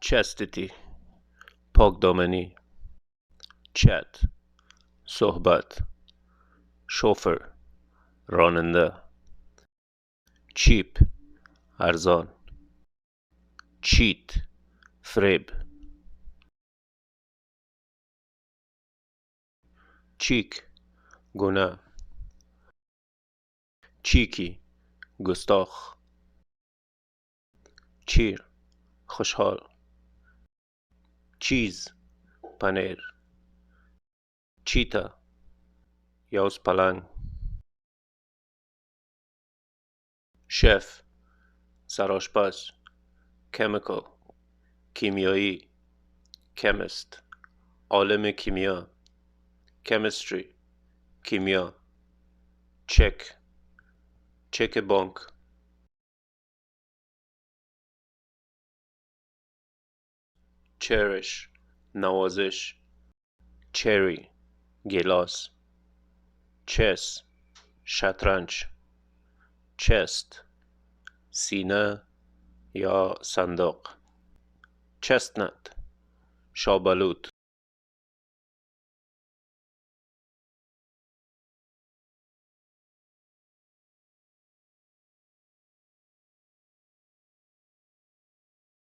چستیتی، پاکدامنی. چت، صحبت. شوفر، راننده. چیپ، ارزان. چیت، فریب. چیک، گناه. چیکی، گستاخ. چیر، خوشحال. چیز، پنیر. چیتا، یوز پلنگ. شف، سرآشپز. کمیکال، کیمیایی. کمیست، عالم کیمیا. کمیستری، کیمیا. چک، چک بانک. چرش، نوازش. چری، گلاس. چس، شطرنج. چست، سینه یا صندوق. چستنت، شابلوت.